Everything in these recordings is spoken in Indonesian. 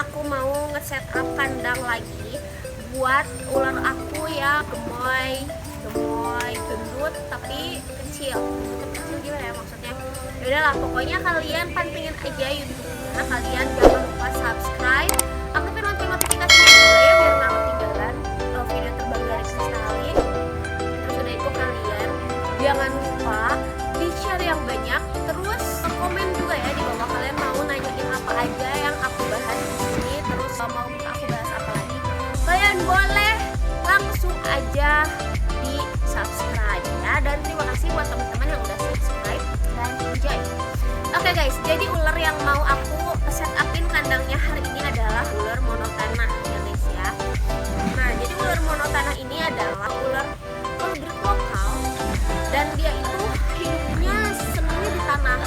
aku mau nge-setup kandang lagi buat ular aku ya, gemoy gendut tapi kecil. Kecil gimana ya maksudnya? Yaudahlah, pokoknya kalian pantengin aja YouTube-nya. Kalian jangan lupa subscribe, aktifin lonceng notifikasinya juga ya biar nggak ketinggalan video terbaru dari Kristali. Terus udah itu kalian jangan lupa di share yang banyak, terus komen juga ya di bawah kalian mau nanyain apa aja yang aku bahas di sini, terus mau aku bahas apa lagi. Kalian boleh langsung aja di subscribe ya, dan terima kasih buat teman-teman yang udah subscribe dan enjoy. Oke guys, jadi ular yang mau aku setupin kandangnya hari ini adalah ular monotanah ya guys ya. Nah, jadi ular monotanah ini adalah ular breed lokal dan dia itu hidupnya senangnya di tanah.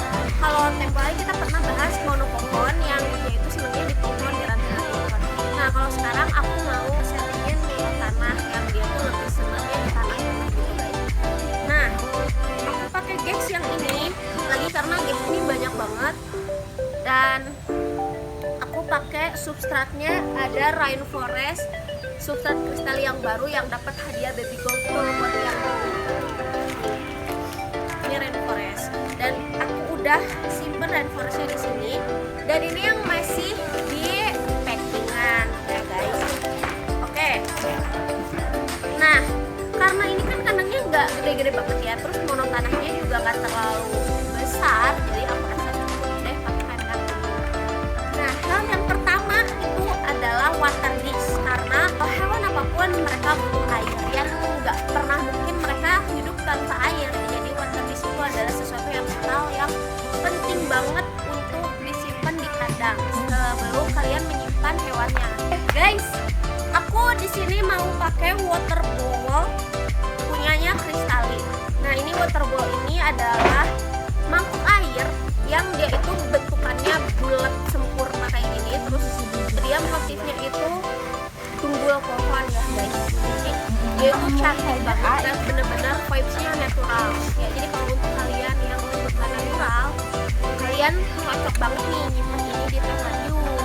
Kalau tempo hari kita pernah bahas monokohon yang dia itu senangnya di pohon, di ranting pohon. Nah, kalau sekarang aku mau settingin monotanah yang dia tuh lebih senangnya di tanah gitu guys. Nah, aku pakai Gex yang ini lagi karena Gex ini banyak banget, dan aku pakai substratnya ada Rainforest, substrat kristal yang baru yang dapat hadiah baby gold buat yang ini Rainforest, dan aku udah simpen Rainforestnya di sini, dan ini yang masih di packingan ya guys. Oke. Nah, karena ini kan kandangnya nggak gede-gede banget ya, terus monotanahnya juga nggak terlalu besar, jadi aku rasa cukup deh pakai kandang ini. Nah, hal yang pertama itu adalah water dish, karena hewan apapun mereka butuh air, yang nggak pernah mungkin mereka hidup tanpa air. Jadi water dish itu adalah sesuatu hal yang penting banget untuk disimpan di kandang sebelum kalian menyimpan hewannya. Guys, aku di sini mau pakai water bowl punyanya Kristali. Nah, ini water bowl ini adalah mangkuk air yang dia itu bentukannya bulat sempurna kayak gini, terus dia motifnya itu tunggul pohon ya guys. Jadi dia itu cantik banget dan bener-bener vibesnya natural ya. Jadi kalau untuk kalian yang suka natural, kalian cocok banget nih nyimpen ini di terrarium.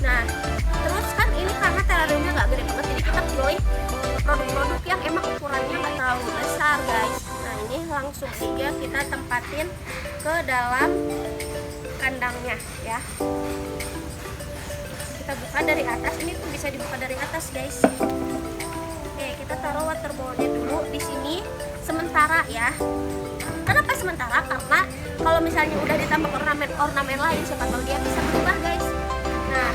Nah, terus kan ini karena terrariumnya nggak gede banget, jadi kita pilih produk-produk yang emang ukurannya nggak terlalu besar guys. Nah, ini langsung aja kita tempatin ke dalam kandangnya ya. Kita buka dari atas, ini tuh bisa dibuka dari atas guys. Oke, kita taruh water bowl-nya dulu di sini sementara ya. Kenapa sementara? Karena kalau misalnya udah ditambah ornamen lain, siapa tahu dia bisa berubah guys. Nah,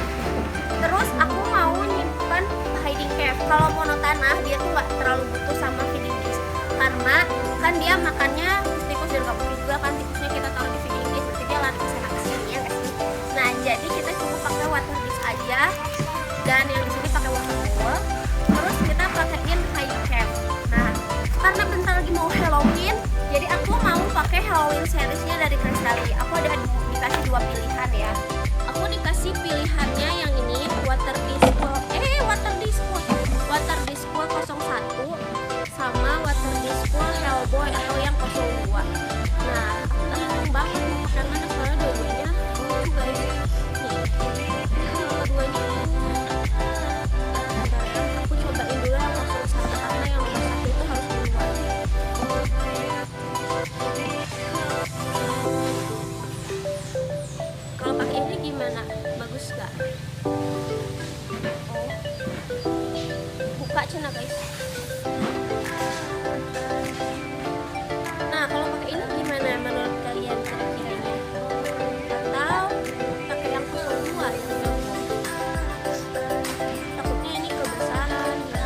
terus aku mau nyimpen hiding cave. Kalau monotanah dia tuh nggak terlalu butuh sama feeding dish, karena kan dia makannya tikus dan kamu juga kan, tikusnya kita taruh di feeding dish, nanti dia lari kesana kesini ya guys. Nah, jadi kita cukup pakai water dish aja, dan yang di sini pakai water bowl. Terus kita pakaiin hiding cave. Nah, karena bentar lagi mau Halloween, jadi aku mau pakai Halloween seriesnya dari Kristali. Aku ada dikasih dua pilihan ya. Aku dikasih pilihannya yang ini water dish pool 01 sama water dish pool Hellboy atau yang 02. Nah, aku bingung banget mau pakai mana soalnya dua-duanya guys. Nih, dua-duanya bentar ya, aku cobain dulu yang 01 karena yang 01 itu harus duluan. Kalau pakai ini gimana? Bagus gak? Oh, buka cina guys. Nah, kalau pakai ini gimana menurut kalian kira-kiranya? Atau pakai yang 02 ya? Takutnya ini kebesaran ya.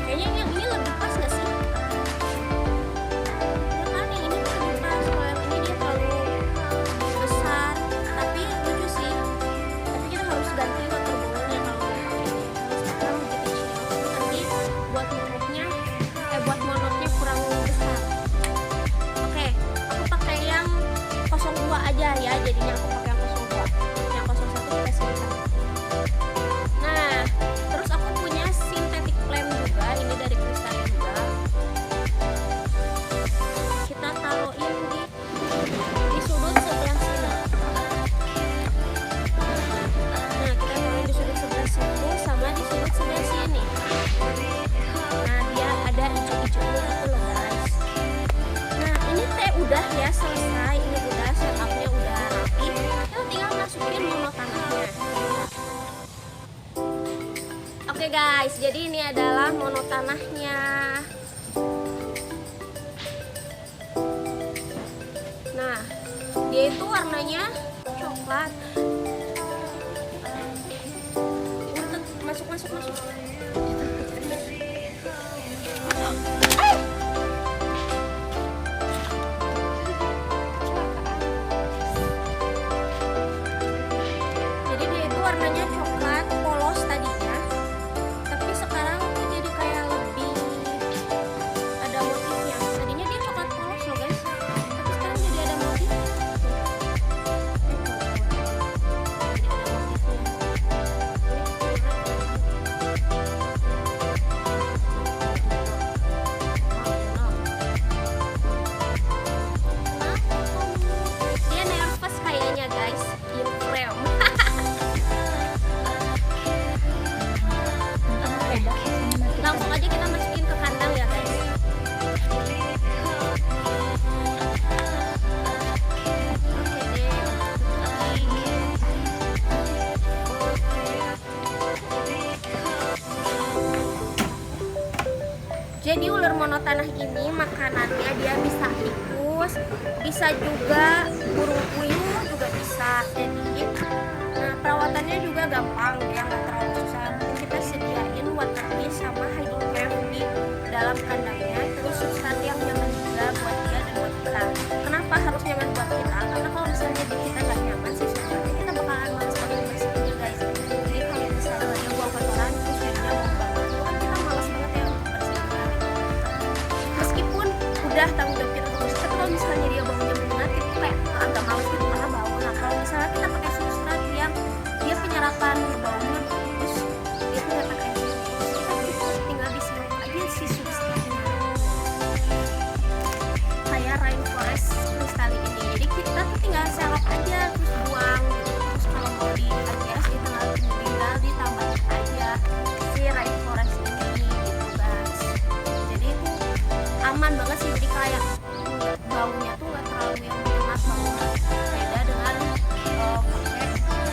Kayaknya yang ini lebih pas gak sih? Ya kan, yang ini tuh lebih pas. Kalau yang ini dia terlalu besar. guys, jadi ini adalah monotanahnya. Nah, dia itu warnanya coklat. Masuk. Jadi dia itu warnanya coklat polos tadinya, tapi sekarang tuh jadi kayak lebih ada motifnya. Tadinya dia coklat polos loh guys, tapi sekarang jadi ada motif. Dia nervous kayaknya guys, in frame. Langsung aja kita masukin ke kandang ya guys. Oke deh. Jadi ular monotanah ini makanannya dia bisa tikus, bisa juga burung puyuh juga bisa. Jadi perawatannya juga gampang, dia nggak terlalu susah. Kita sediain water dish sama hiding cave di dalam kandangnya, terus substrat yang nyaman juga buat dia dan buat kita. Kenapa harus nyaman buat kita? Karena kalau misalnya di kita nggak nyaman sih substratnya, kita bakalan males banget bersihinnya guys. Jadi kalau misalnya dia buang kotoran terus jadinya mau banget, itu kan kita males banget ya untuk bersihinnya. Meskipun udah tanggung jawab kita terus, tapi kalau misalnya dia baunya menyengat itu kayak agak males gitu karena bau. Nah kalau misalnya kita pakai substrat yang dia penyerapan baunya bagus, dia tuh nggak pakai kita tinggal disiram aja si substratnya kayak rainforest kali ini. Jadi kita tuh tinggal serap aja terus buang gitu. Terus kalau mau diadjust kita tinggal ditambah aja si rainforest ini gitu guys. Jadi itu aman banget sih, jadi kayak baunya tuh nggak terlalu yang menyengat banget.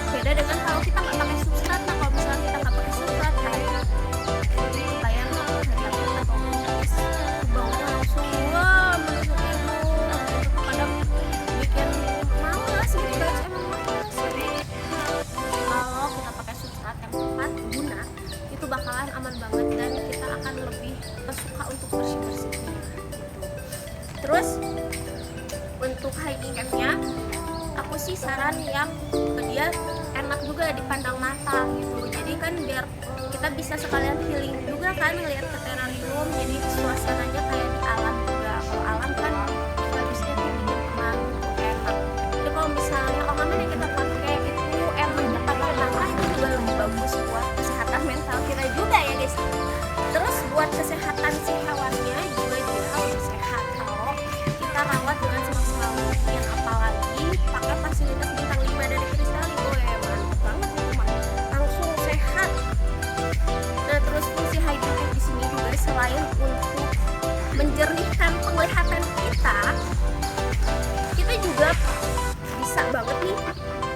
Beda dengan kalau kita nggak pakai substrat. Nah kalau misalnya kita nggak pakai substrat kayak baunya langsung menusuk hidung, kadang bikin malas gitu guys, emang malas. Kalau kita pakai substrat yang tepat guna itu bakalan aman banget dan kita akan lebih suka untuk bersih-bersihnya gitu. Terus untuk hiding cave-nya aku sih saran yang dia enak juga dipandang mata gitu. Jadi kan biar kita bisa sekalian healing juga kan ngelihat ke terrarium, jadi suasananya kayak di alam juga. Kalau alam kan bagusnya tuh bikin tenang tuh enak. Jadi kalau misalnya ornamen yang kita pakai itu emang dipandang mata, itu juga lebih bagus buat kesehatan mental kita juga ya guys. Terus buat kesehatan si hewannya juga dia harus sehat kalau kita rawat dengan semaksimal mungkin, apalagi pakai fasilitas bintang 5 dari Crystalli. Mantap banget itu mah, langsung sehat. Nah terus fungsi hiding cave di sini juga selain untuk menjernihkan penglihatan kita juga bisa banget nih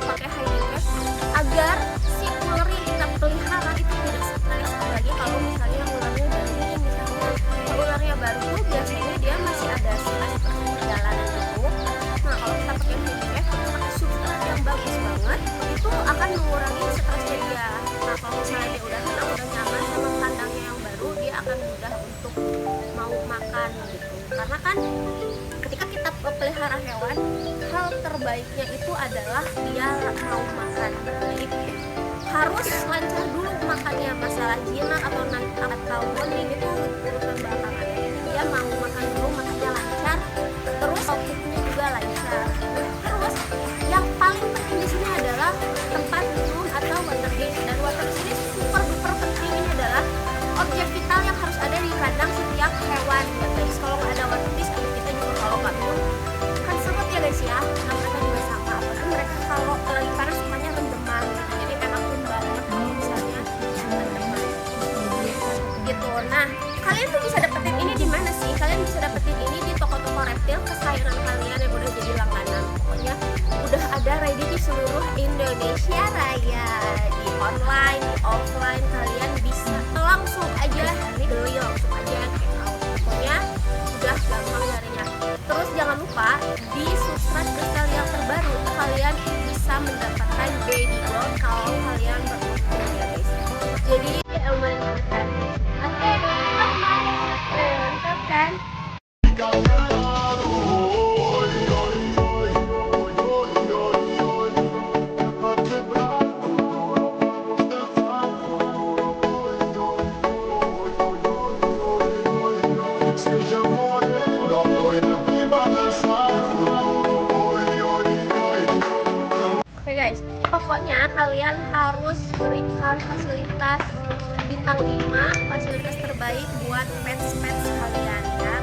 pakai hiding cave agar si ular yang kita pelihara itu tidak stres. Apalagi kalau misalnya ularnya baru, misalnya kalau ularnya baru tuh biasanya dia masih ada stres perjalanan itu. Nah kalau kita pakai hiding cave, kita pakai substrat yang bagus banget, itu akan mengurangi stresnya dia. Nah kalau misalnya dia udah tenang, udah nyaman sama kandangnya yang baru, dia akan mudah untuk mau makan gitu. Karena kan ketika kita pelihara hewan, hal terbaiknya itu adalah dia mau makan. Jadi harus lancar dulu makannya. Masalah jinak atau bonding itu urusan belakangan. Dia mau makan dulu, makannya lancar, terus outputnya juga lancar. Terus yang paling penting di sini adalah tempat minum atau water dish. Dan water dish ini super duper penting, ini adalah objek vital yang harus ada di kandang setiap hewan ya guys. Kalau nggak ada water dish, kita juga kalau nggak minum kan sempet ya guys ya. Nah mereka juga sama, apalagi mereka kalau lagi panas sukanya rendeman gitu. Jadi enakin banget kalau misalnya rendeman gitu. Nah, kalian tuh bisa dapetin ini di mana sih? Kalian bisa dapetin ini di toko-toko reptil kesayangan kalian yang udah jadi langganan. Pokoknya udah ada ready di seluruh Indonesia Raya. Di online, di offline, kalian bisa langsung aja beli, langsung aja check out. Pokoknya udah gampang nyarinya. Terus jangan lupa di subscribe channel yang terbaru, kalian bisa mendapatkan baby gold kalau kalian beruntung ya guys. Jadi aman kan? Oke, mantap kan? Oke guys, pokoknya kalian harus berikan fasilitas bintang 5, fasilitas terbaik buat pets kalian ya.